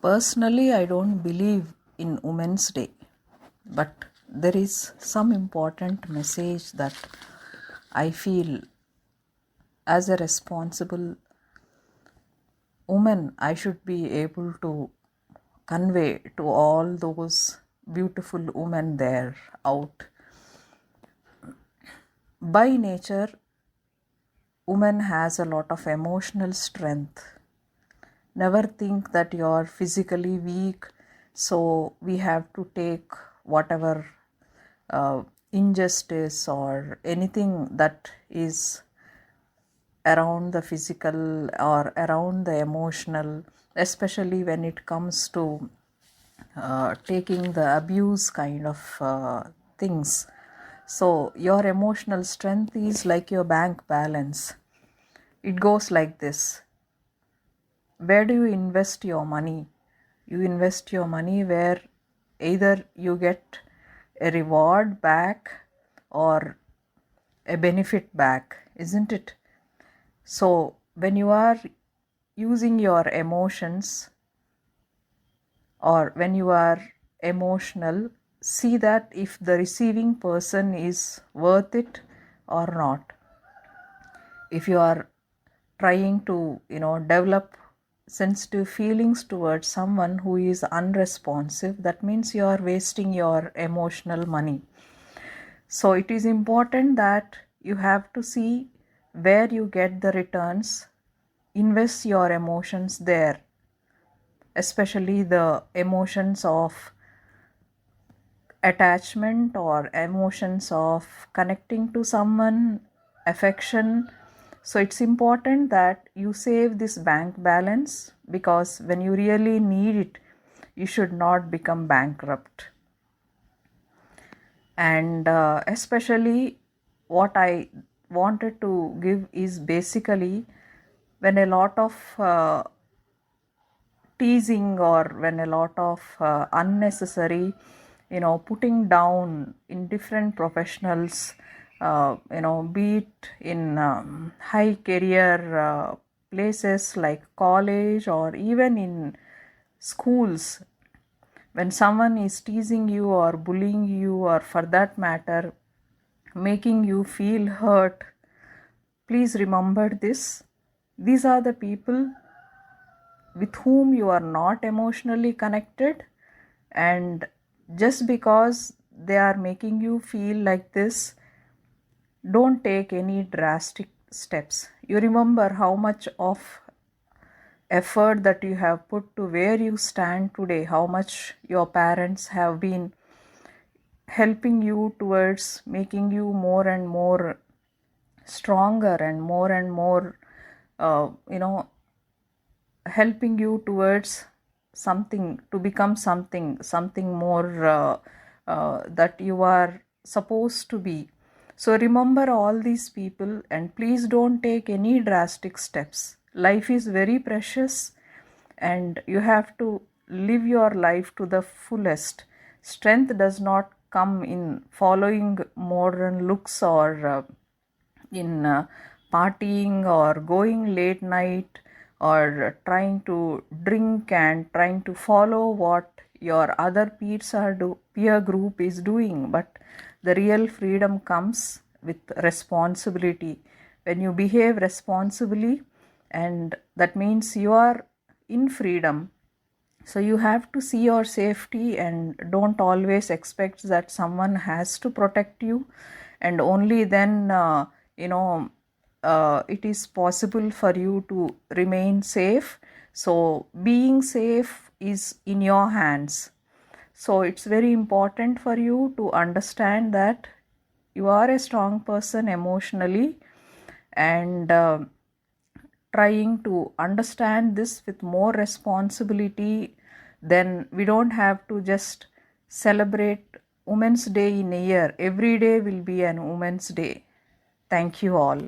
Personally, I don't believe in Women's Day, but there is some important message that I feel as a responsible woman I should be able to convey to all those beautiful women there out. By nature, woman has a lot of emotional strength. Never think that you are physically weak, so we have to take whatever injustice or anything that is around the physical or around the emotional, especially when it comes to taking the abuse kind of things. So your emotional strength is like your bank balance. It goes like this. Where do you invest your money? You invest your money where either you get a reward back or a benefit back, isn't it? So when you are using your emotions or when you are emotional, see that if the receiving person is worth it or not. If you are trying to develop sensitive feelings towards someone who is unresponsive, that means you are wasting your emotional money. So it is important that you have to see where you get the returns. Invest your emotions there, especially the emotions of attachment or emotions of connecting to someone, affection. So it's important that you save this bank balance, because when you really need it, you should not become bankrupt. And especially what I wanted to give is basically when a lot of teasing or when a lot of unnecessary putting down in different professionals, be it in high career places like college or even in schools, when someone is teasing you or bullying you or for that matter making you feel hurt, please remember this. These are the people with whom you are not emotionally connected, and just because they are making you feel like this, don't take any drastic steps. You remember how much of effort that you have put to where you stand today, how much your parents have been helping you towards making you more and more stronger and more helping you towards something, to become something more that you are supposed to be. So remember all these people and please don't take any drastic steps. Life is very precious and you have to live your life to the fullest. Strength does not come in following modern looks or in partying or going late night or trying to drink and trying to follow what your other peer group is doing. But the real freedom comes with responsibility. When you behave responsibly, and that means you are in freedom. So you have to see your safety and don't always expect that someone has to protect you, and only then it is possible for you to remain safe. So being safe is in your hands. So it's very important for you to understand that you are a strong person emotionally, and trying to understand this with more responsibility, then we don't have to just celebrate Women's Day in a year. Every day will be an Women's Day. Thank you all.